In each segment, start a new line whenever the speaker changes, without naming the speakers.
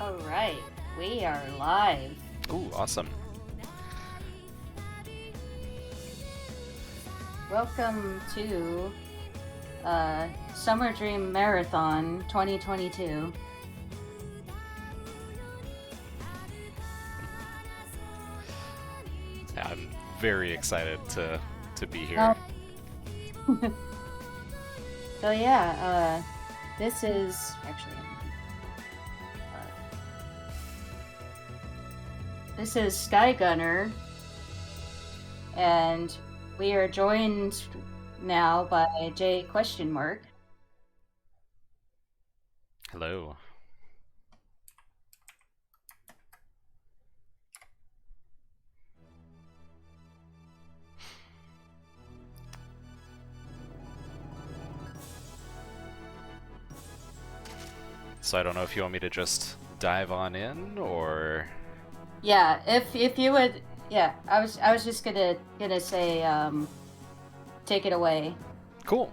Alright, we are live.
Ooh, awesome.
Welcome to Summer Dream Marathon 2022.
Yeah, I'm very excited to be here.
So yeah, this is actually this is SkyGunner, and we are joined now by jquestionmark.
Hello. So I don't know if you want me to just dive on in, or...
Yeah, if you would, yeah, I was just gonna say, take it away.
Cool.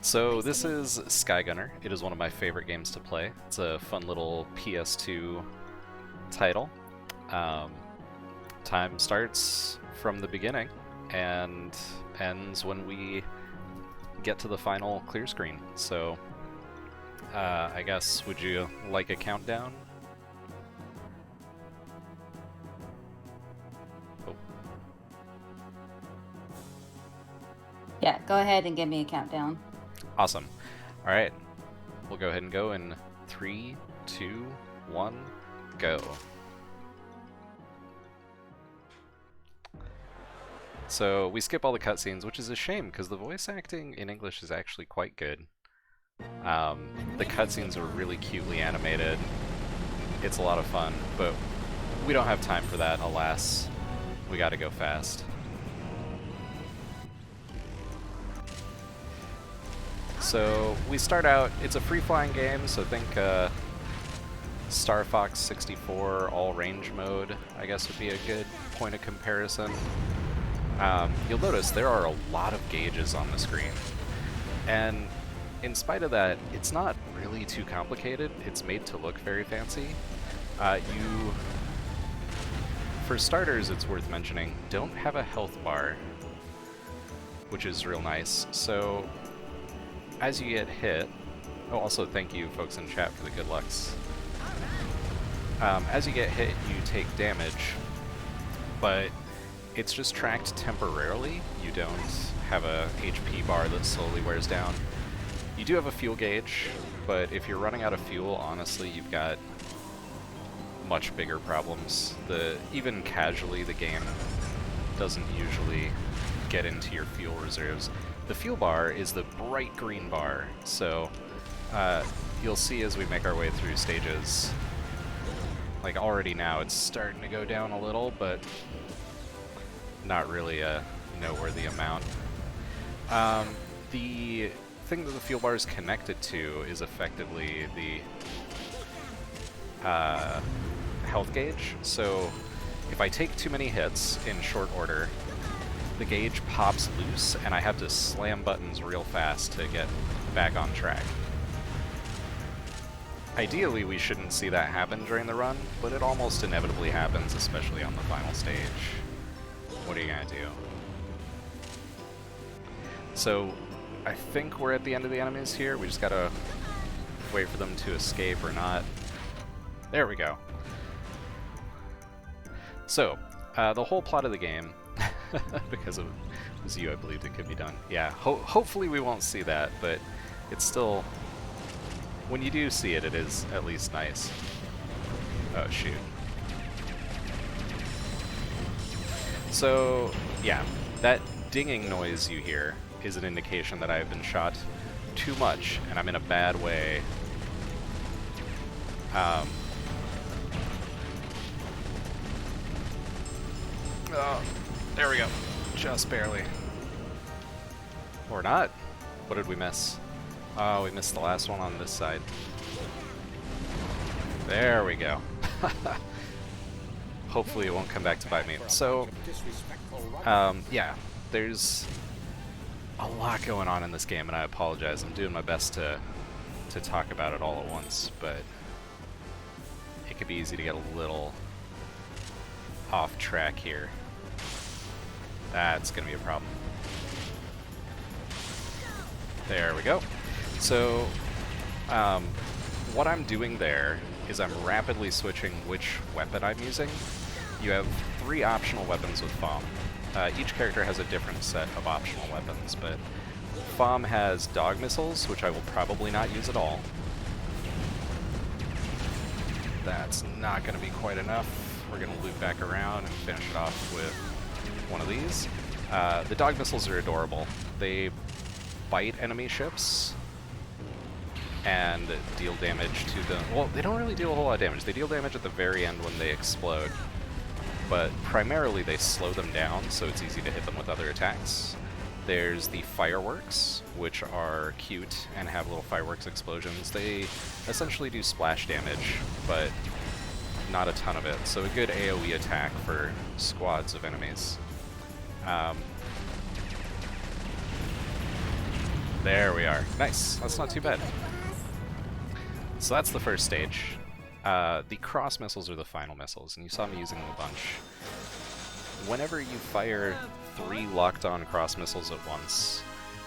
So this is SkyGunner. It is one of my favorite games to play. It's a fun little PS2 title. Time starts from the beginning and ends when we get to the final clear screen. So I guess, would you like a countdown? Oh.
Yeah, go ahead and give me a countdown.
Awesome. Alright, we'll go ahead and go in 3, 2, 1, go. So we skip all the cutscenes, which is a shame because the voice acting in English is actually quite good. The cutscenes are really cutely animated. It's a lot of fun, but we don't have time for that, alas. We gotta go fast. So we start out, it's a free-flying game, so think Star Fox 64 all-range mode, I guess would be a good point of comparison. You'll notice there are a lot of gauges on the screen, and in spite of that, it's not really too complicated. It's made to look very fancy. For starters, it's worth mentioning, don't have a health bar, which is real nice. So as you get hit, oh, also thank you folks in chat for the good lucks. As you get hit, you take damage, but it's just tracked temporarily. You don't have a HP bar that slowly wears down. You do have a fuel gauge, but if you're running out of fuel, honestly, you've got much bigger problems. Even casually, the game doesn't usually get into your fuel reserves. The fuel bar is the bright green bar, so you'll see as we make our way through stages, like already now it's starting to go down a little, but not really a noteworthy amount. The thing that the fuel bar is connected to is effectively the health gauge. So if I take too many hits in short order, the gauge pops loose and I have to slam buttons real fast to get back on track. Ideally, we shouldn't see that happen during the run, but it almost inevitably happens, especially on the final stage. What are you gonna do? So I think we're at the end of the enemies here. We just gotta wait for them to escape or not. There we go. So, the whole plot of the game, because it was you, I believed it could be done. Yeah, hopefully we won't see that, but it's still, when you do see it, it is at least nice. Oh, shoot. So, yeah, that dinging noise you hear is an indication that I've been shot too much, and I'm in a bad way. Oh, there we go. Just barely. Or not. What did we miss? Oh, we missed the last one on this side. There we go. Hopefully it won't come back to bite me. So, yeah, there's a lot going on in this game, and I apologize. I'm doing my best to talk about it all at once, but it can be easy to get a little off track here. That's going to be a problem. There we go. So, what I'm doing there is I'm rapidly switching which weapon I'm using. You have 3 optional weapons with Femme. Each character has a different set of optional weapons, but Femme has dog missiles, which I will probably not use at all. That's not going to be quite enough. We're going to loop back around and finish it off with one of these. The dog missiles are adorable. They bite enemy ships and deal damage to them. Well, they don't really deal a whole lot of damage. They deal damage at the very end when they explode, but primarily they slow them down, so it's easy to hit them with other attacks. There's the fireworks, which are cute and have little fireworks explosions. They essentially do splash damage, but not a ton of it, so a good AoE attack for squads of enemies. There we are. Nice. That's not too bad. So that's the first stage. The cross missiles are the final missiles, and you saw me using them a bunch. Whenever you fire 3 locked-on cross missiles at once,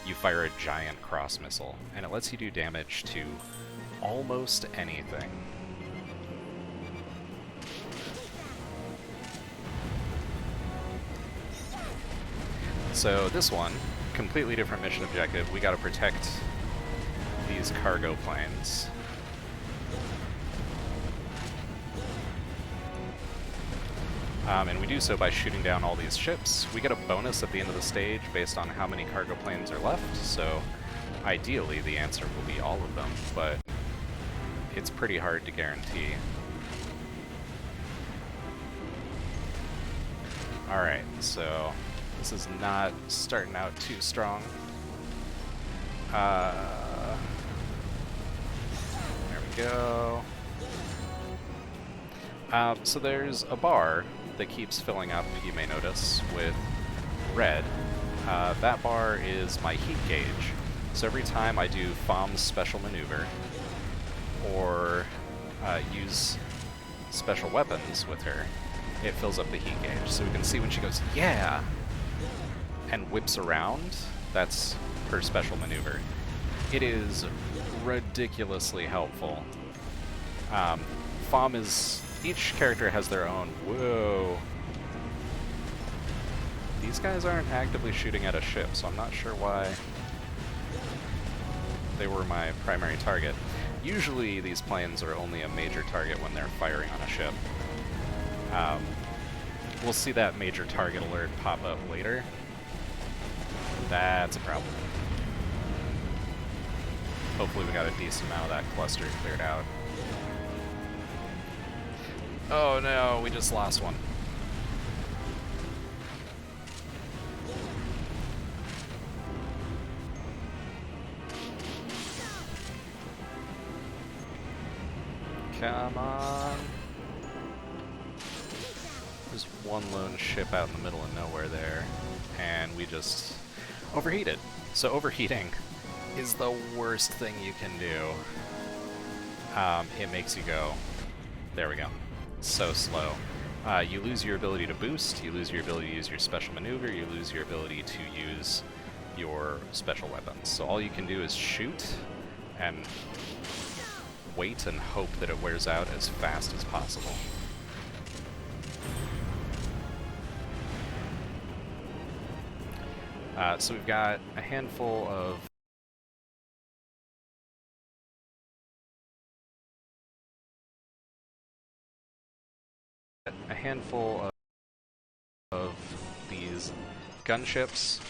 you fire a giant cross missile, and it lets you do damage to almost anything. So this one, completely different mission objective. We gotta protect these cargo planes. And we do so by shooting down all these ships. We get a bonus at the end of the stage based on how many cargo planes are left, so ideally the answer will be all of them, but it's pretty hard to guarantee. Alright, so this is not starting out too strong. There we go. So there's a bar that keeps filling up, you may notice, with red. That bar is my heat gauge. So every time I do Femme's special maneuver, or use special weapons with her, it fills up the heat gauge. So we can see when she goes, yeah! And whips around, that's her special maneuver. It is ridiculously helpful. Femme is... Each character has their own... Whoa! These guys aren't actively shooting at a ship, so I'm not sure why they were my primary target. Usually these planes are only a major target when they're firing on a ship. We'll see that major target alert pop up later. That's a problem. Hopefully we got a decent amount of that cluster cleared out. Oh no, we just lost one. Come on. There's one lone ship out in the middle of nowhere there, and we just overheated. So overheating is the worst thing you can do. It makes you go, there we go. So slow. You lose your ability to boost, you lose your ability to use your special maneuver, you lose your ability to use your special weapons. So all you can do is shoot and wait and hope that it wears out as fast as possible. So we've got a handful of these gunships.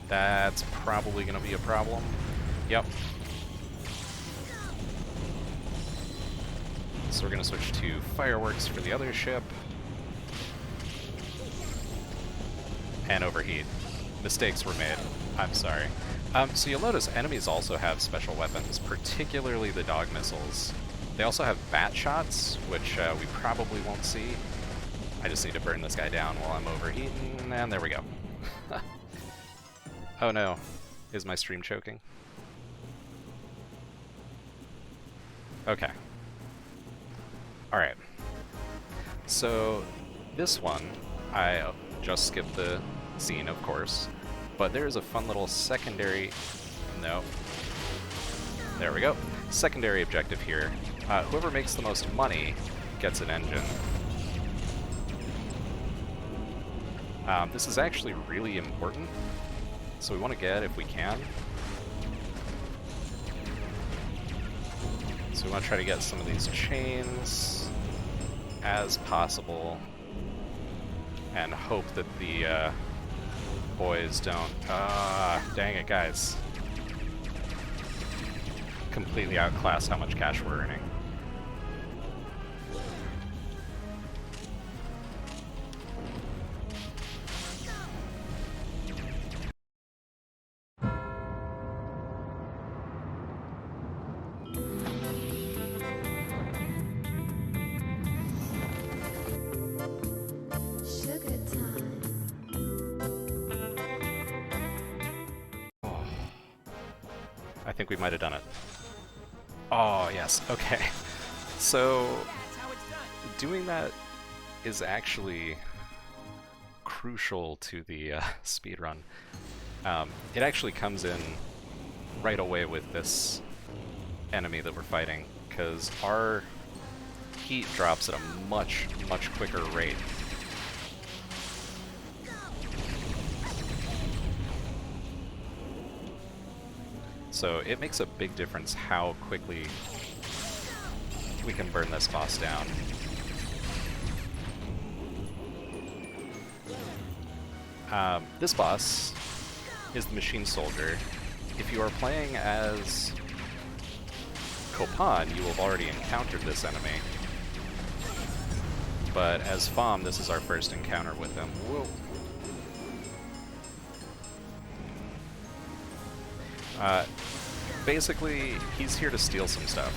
That's probably going to be a problem. Yep. So we're going to switch to fireworks for the other ship. And overheat. Mistakes were made. I'm sorry. So you'll notice enemies also have special weapons, particularly the dog missiles. They also have bat shots, which we probably won't see. I just need to burn this guy down while I'm overheating, and there we go. Oh no. Is my stream choking? Okay. Alright. So, this one, I just skipped the scene, of course, but there's a fun little secondary... No. There we go. Secondary objective here. Whoever makes the most money gets an engine. This is actually really important, so we want to get if we can. So we want to try to get some of these chains as possible, and hope that the boys don't... dang it, guys. Completely outclass how much cash we're earning. I think we might have done it. Oh, yes. Okay. So, doing that is actually crucial to the speedrun. It actually comes in right away with this enemy that we're fighting, because our heat drops at a much, much quicker rate. So it makes a big difference how quickly we can burn this boss down. This boss is the Machine Soldier. If you are playing as Copan, you will have already encountered this enemy. But as Femme, this is our first encounter with him. Whoa. Basically, he's here to steal some stuff.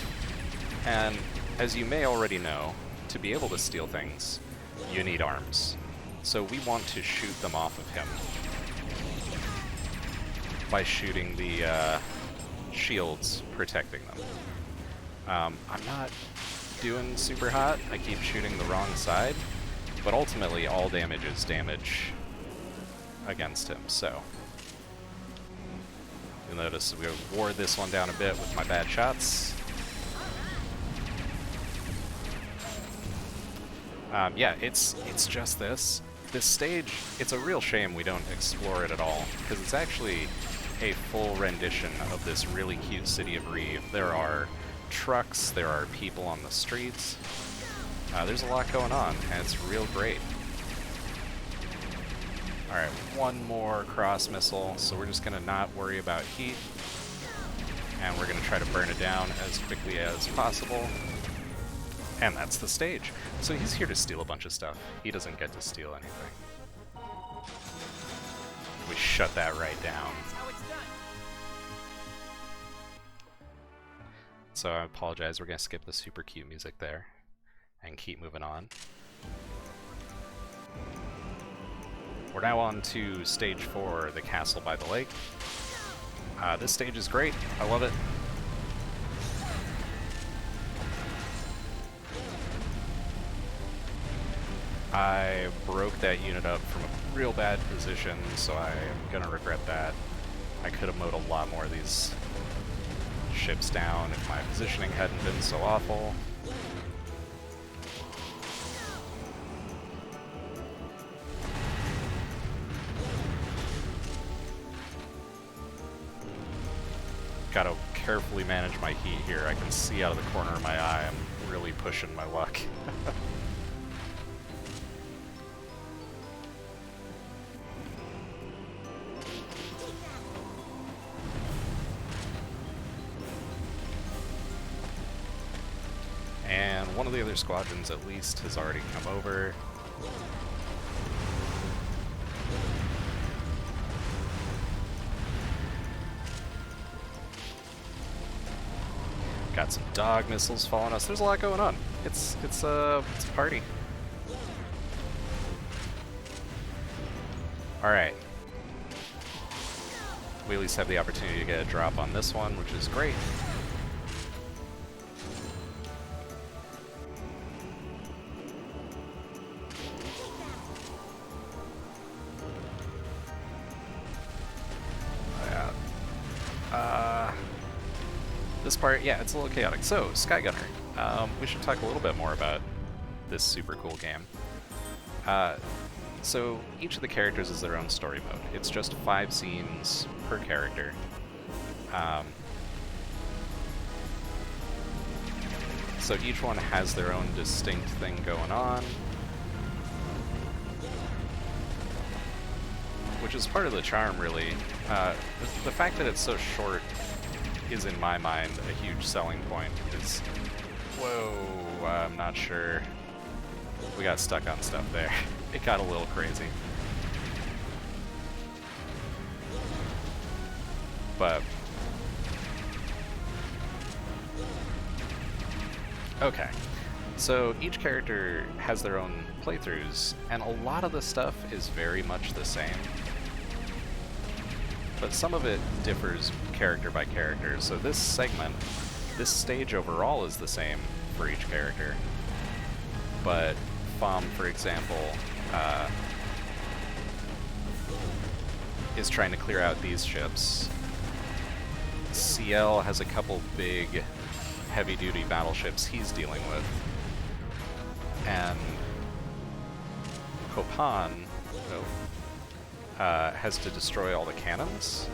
And as you may already know, to be able to steal things, you need arms. So we want to shoot them off of him by shooting the shields protecting them. I'm not doing super hot. I keep shooting the wrong side, but ultimately all damage is damage against him, so... You'll notice we wore this one down a bit with my bad shots. Yeah, it's just this. This stage, it's a real shame we don't explore it at all, because it's actually a full rendition of this really cute city of Reeve. There are trucks, there are people on the streets. There's a lot going on, and it's real great. Alright, one more cross missile, so we're just gonna not worry about heat. And we're gonna try to burn it down as quickly as possible. And that's the stage. So he's here to steal a bunch of stuff. He doesn't get to steal anything. We shut that right down. So I apologize, we're gonna skip the super cute music there and keep moving on. We're now on to stage 4, the castle by the lake. This stage is great. I love it. I broke that unit up from a real bad position, so I'm gonna regret that. I could have mowed a lot more of these ships down if my positioning hadn't been so awful. Gotta carefully manage my heat here. I can see out of the corner of my eye I'm really pushing my luck. And one of the other squadrons at least has already come over. Got some dog missiles following us. There's a lot going on. It's a party. All right. We at least have the opportunity to get a drop on this one, which is great. this part, yeah, it's a little chaotic. So, SkyGunner. We should talk a little bit more about this super cool game. So, each of the characters is their own story mode. It's just 5 scenes per character. So each one has their own distinct thing going on, which is part of the charm, really. The fact that it's so short is, in my mind, a huge selling point, because, whoa, I'm not sure. We got stuck on stuff there. It got a little crazy. But okay, so each character has their own playthroughs, and a lot of the stuff is very much the same. But some of it differs character by character, so this segment, this stage overall is the same for each character. But Femme, for example, is trying to clear out these ships. CL has a couple big heavy-duty battleships he's dealing with, and Copan has to destroy all the cannons,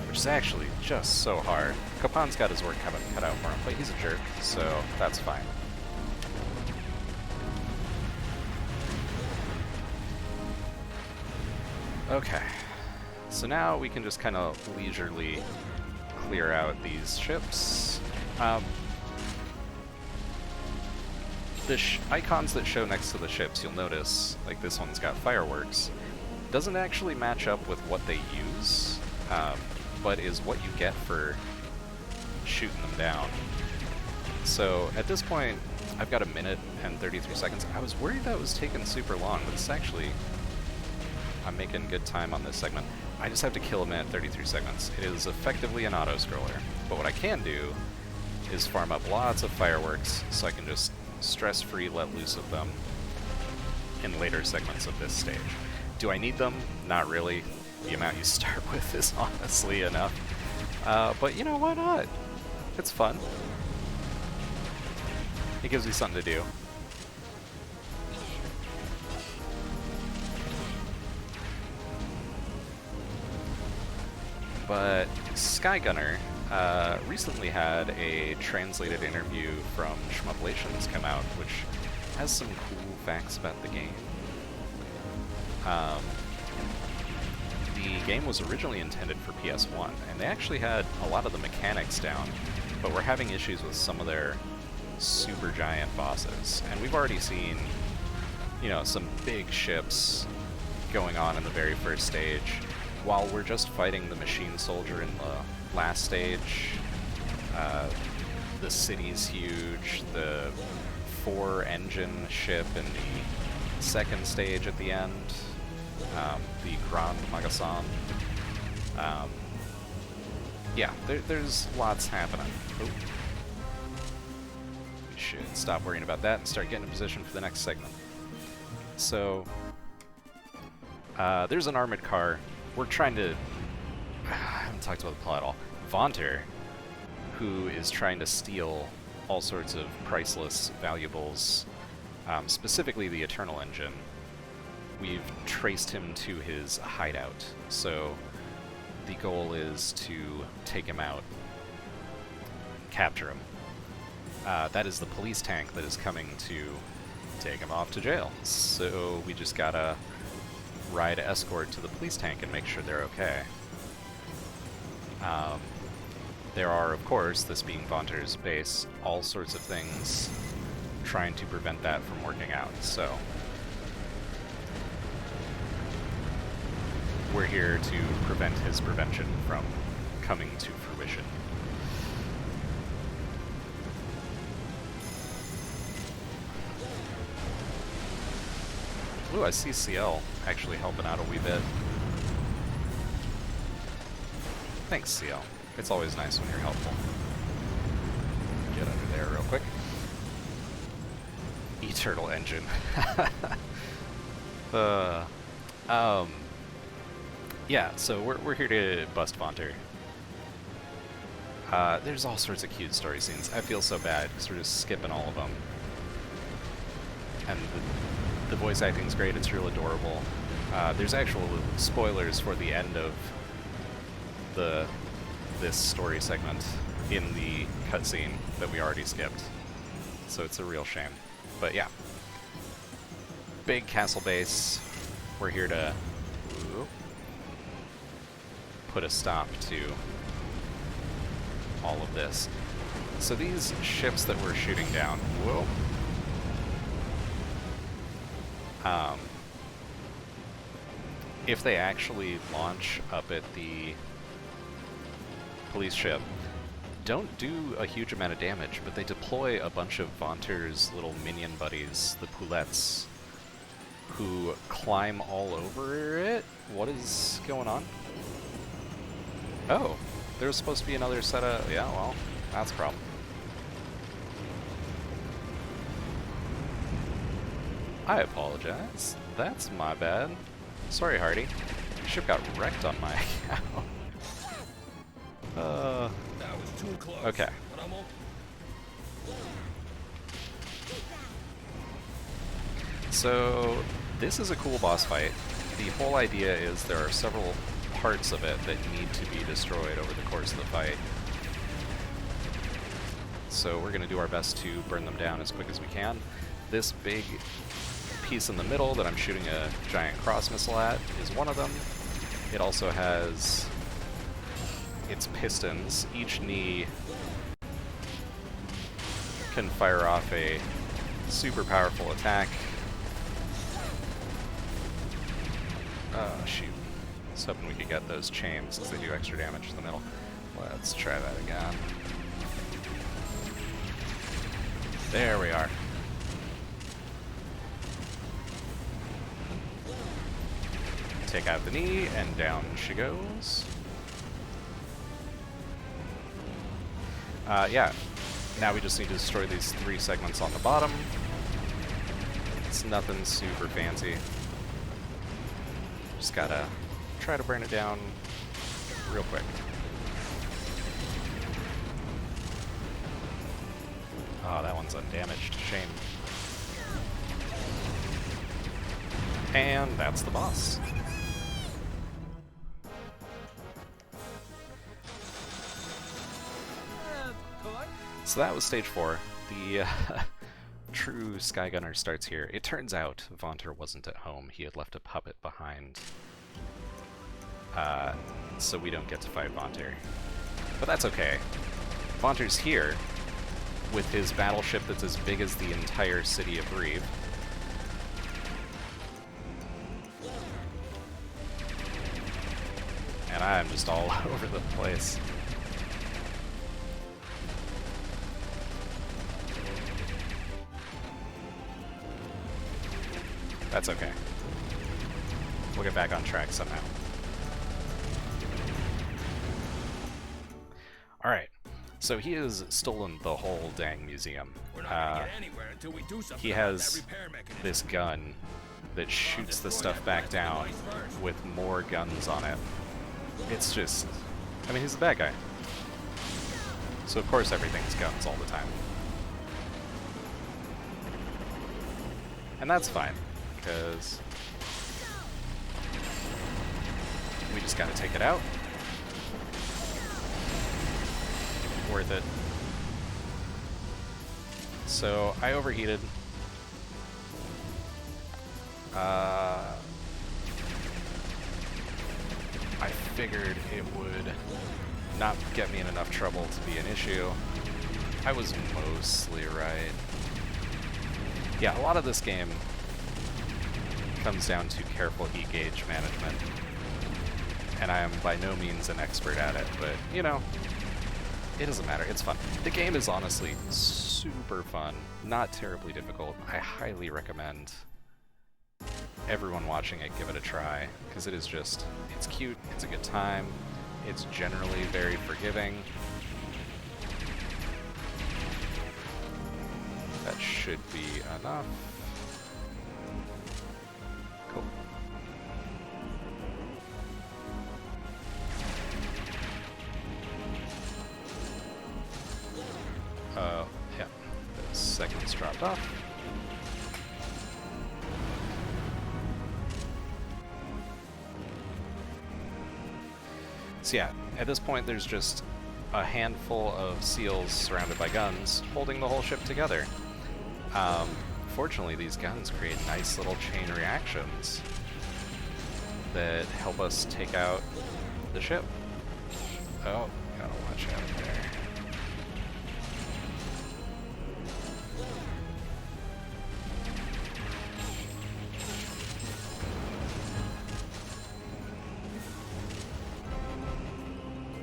which is actually just so hard. Copan's got his work cut out for him, but he's a jerk, so that's fine. Okay, so now we can just kind of leisurely clear out these ships. The icons that show next to the ships, you'll notice, like this one's got fireworks, doesn't actually match up with what they use, but is what you get for shooting them down. So at this point, I've got 1 minute and 33 seconds. I was worried that was taking super long, but it's actually, I'm making good time on this segment. I just have to kill 1 minute 33 seconds. It is effectively an auto-scroller, but what I can do is farm up lots of fireworks so I can just stress-free let loose of them in later segments of this stage. Do I need them? Not really. The amount you start with is honestly enough. But you know, why not? It's fun. It gives me something to do. But SkyGunner recently had a translated interview from Schmublations come out, which has some cool facts about the game. The game was originally intended for PS1, and they actually had a lot of the mechanics down, but we're having issues with some of their super giant bosses. And we've already seen, you know, some big ships going on in the very first stage, while we're just fighting the machine soldier in the last stage. The city's huge, the 4-engine ship in the second stage at the end, the Grand Magasin. Yeah, there's lots happening. Oh. We should stop worrying about that and start getting in position for the next segment. So, there's an armored car. We're trying to... I haven't talked about the plot at all. Vaunter, who is trying to steal all sorts of priceless valuables, specifically the Eternal Engine. We've traced him to his hideout, so the goal is to take him out, capture him. That is the police tank that is coming to take him off to jail, so we just gotta ride escort to the police tank and make sure they're okay. There are, of course, this being Vaunter's base, all sorts of things trying to prevent that from working out, so we're here to prevent his prevention from coming to fruition. Ooh, I see CL actually helping out a wee bit. Thanks, CL. It's always nice when you're helpful. Get under there real quick. Eternal Engine. Yeah, so we're here to bust Vaunter. There's all sorts of cute story scenes. I feel so bad because we're just skipping all of them. And the voice acting's great, it's real adorable. There's actual spoilers for the end of this story segment in the cutscene that we already skipped. So it's a real shame. But yeah. Big castle base. We're here to put a stop to all of this. So these ships that we're shooting down, if they actually launch up at the police ship, don't do a huge amount of damage, but they deploy a bunch of Vaunter's little minion buddies, the Poulettes, who climb all over it. What is going on? Oh, there's supposed to be another set of... Yeah, well, that's a problem. I apologize. That's my bad. Sorry, Hardy. Ship got wrecked on my account.
That was too close.
Okay. So, this is a cool boss fight. The whole idea is there are several parts of it that need to be destroyed over the course of the fight. So we're going to do our best to burn them down as quick as we can. This big piece in the middle that I'm shooting a giant cross missile at is one of them. It also has its pistons. Each knee can fire off a super powerful attack. Oh, shoot. I was hoping we could get those chains because they do extra damage to the middle. Let's try that again. There we are. Take out the knee, and down she goes. Yeah. Now we just need to destroy these 3 segments on the bottom. It's nothing super fancy. Just gotta try to burn it down real quick. Oh, that one's undamaged. Shame. And that's the boss. So that was stage 4. The true SkyGunner starts here. It turns out Vaunter wasn't at home. He had left a puppet behind. So we don't get to fight Vaunter. But that's okay. Vaunter's here with his battleship that's as big as the entire city of Reeve. And I'm just all over the place. That's okay. We'll get back on track somehow. Alright, so he has stolen the whole dang museum.
We're not gonna get anywhere until we do something
He
about
has
that repair mechanism.
this gun that shoots the stuff back down with more guns on it. It's just... I mean, he's the bad guy. So of course everything's guns all the time. And that's fine, because we just gotta take it out. Worth it. So I overheated. I figured it would not get me in enough trouble to be an issue. I was mostly right. Yeah, a lot of this game comes down to careful heat gauge management. And I am by no means an expert at it, but, you know, it doesn't matter. It's fun. The game is honestly super fun, not terribly difficult. I highly recommend everyone watching it give it a try, because it is just, it's cute, it's a good time, it's generally very forgiving. That should be enough. Cool. segments dropped off. So yeah, at this point there's just a handful of SEALs surrounded by guns holding the whole ship together. Fortunately, these guns create nice little chain reactions that help us take out the ship. Oh, gotta watch out there.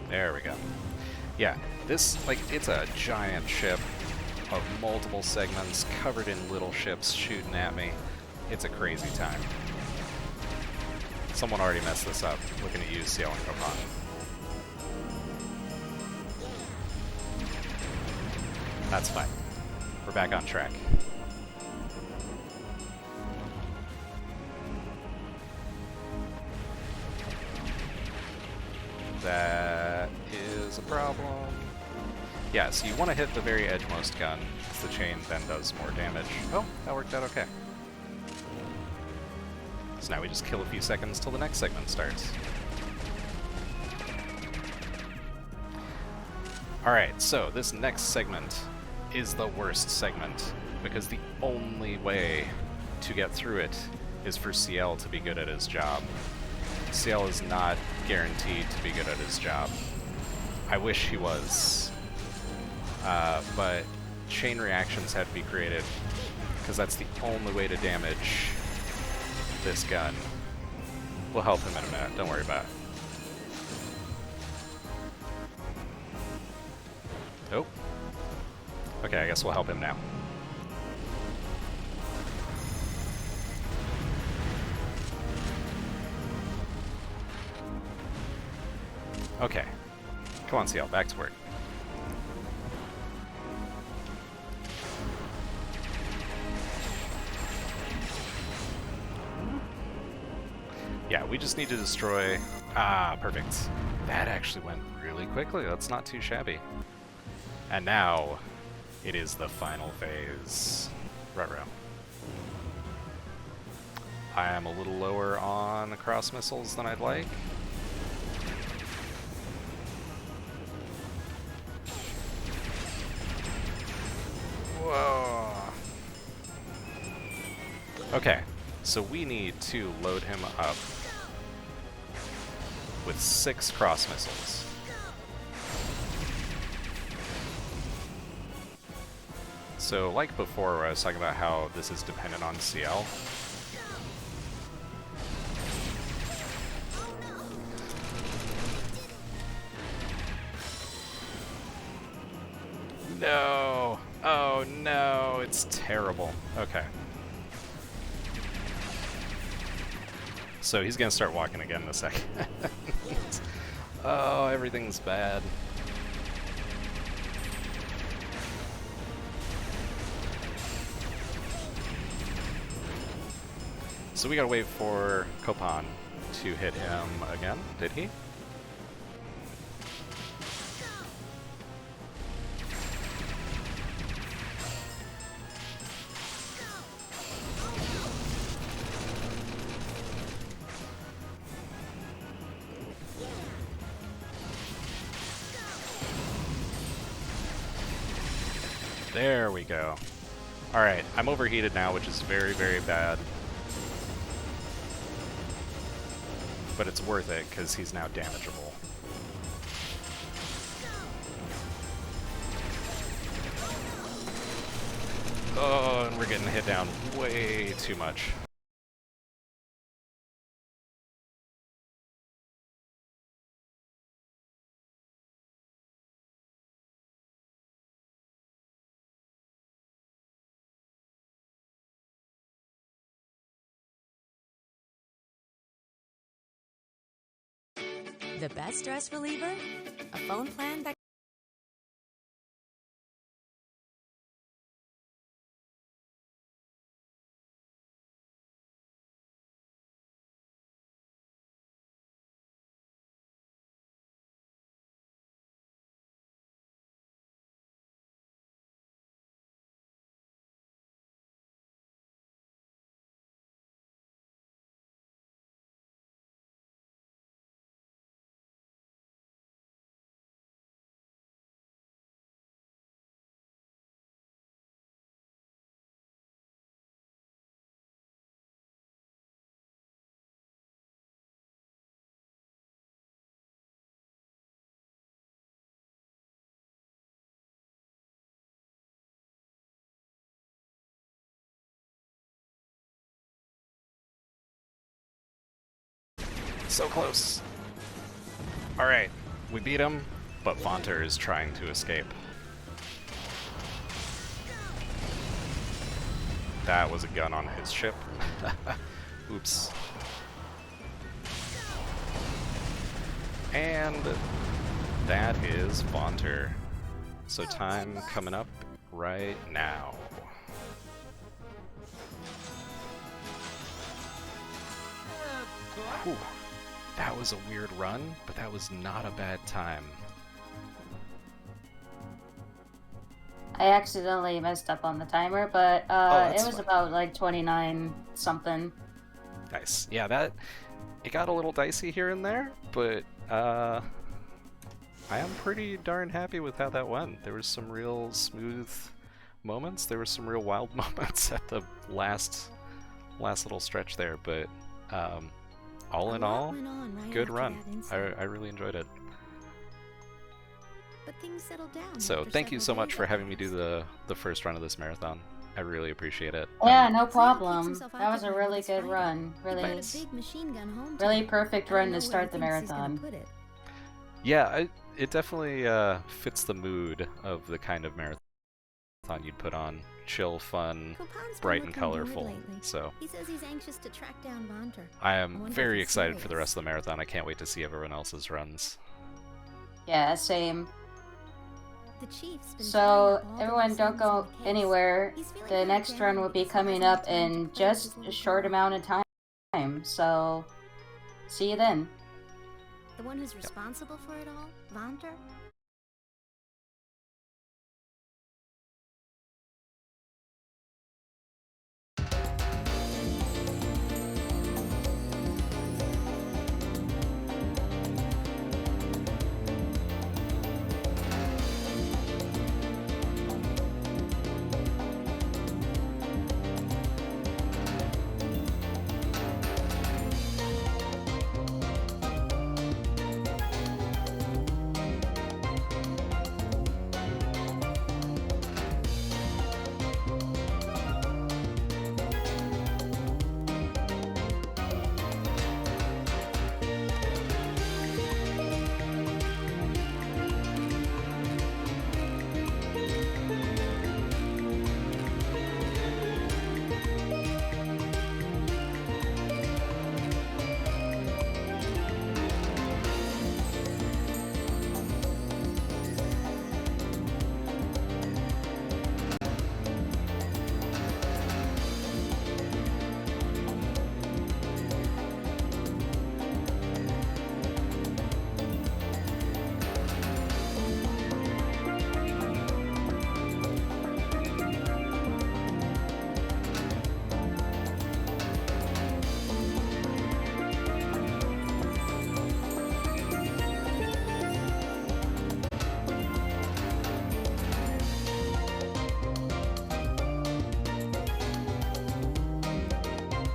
There we go. Yeah, this, like, it's a giant ship of multiple segments covered in little ships shooting at me. It's a crazy time. Someone already messed this up, looking at you, CL and Copan. That's fine. We're back on track. That is a problem. Yeah, so you want to hit the very edgemost gun, because the chain then does more damage. Oh, that worked out okay. So now we just kill a few seconds till the next segment starts. Alright, so this next segment is the worst segment, because the only way to get through it is for CL to be good at his job. CL is not guaranteed to be good at his job. I wish he was. But chain reactions had to be created, because that's the only way to damage this gun. We'll help him in a minute, don't worry about it. Oh. Okay, I guess we'll help him now. Okay. Come on, CL, back to work. Yeah, we just need to destroy... Ah, perfect. That actually went really quickly. That's not too shabby. And now, it is the final phase. Ruh-roh. I am a little lower on the cross missiles than I'd like. Whoa. Okay, so we need to load him up with 6 cross missiles. So, like before, where I was talking about how this is dependent on CL. No! Oh no, it's terrible. Okay. So he's gonna start walking again in a second. Oh, everything's bad. So we gotta wait for Copan to hit him again. Did he? There we go. Alright, I'm overheated now, which is very, very bad. But it's worth it, because he's now damageable. Oh, and we're getting hit down way too much.
The best stress reliever? A phone plan that
So close. Alright, we beat him, but Vonter is trying to escape. That was a gun on his ship. Oops. And that is Vonter. So time coming up right now. Whew. That was a weird run, but that was not a bad time.
I accidentally messed up on the timer, but it was
fine.
about like 29 something.
Nice. Yeah, it got a little dicey here and there, but I am pretty darn happy with how that went. There was some real smooth moments. There were some real wild moments at the last little stretch there, but all in all, good run. I really enjoyed it.
But things settled down.
So
after
thank you so
several
much
days
for
of
having me do
practice.
the first run of this marathon. I really appreciate it.
Yeah, no
Sam
problem.
keeps himself
That was a
occupied
really
with
good
his
run.
fighting.
Really,
He brought a big machine gun home
really
tonight.
perfect
I don't
run
know
to
where
start the
he thinks he's gonna
marathon.
put it.
Yeah, it definitely fits the mood of the kind of marathon you'd put on. Chill, fun,
Copan's been
bright and
looking bored
colorful.
lately.
So
He says he's anxious to track down Vonter.
I
I
am
wonder if
very
he's
excited for the
serious.
rest of the marathon. I can't wait to see everyone else's runs.
Yeah, same.
The chief's been
So,
tying up all the
everyone
loose
don't
ends in
go
the case.
anywhere.
He's feeling
The
kinda
next run
down
will be
because he
coming
hasn't
up
had time to
in
play with
just
his
a
little
short
girl.
amount of time. So, see you then.
The one who's responsible for it all, Vonter,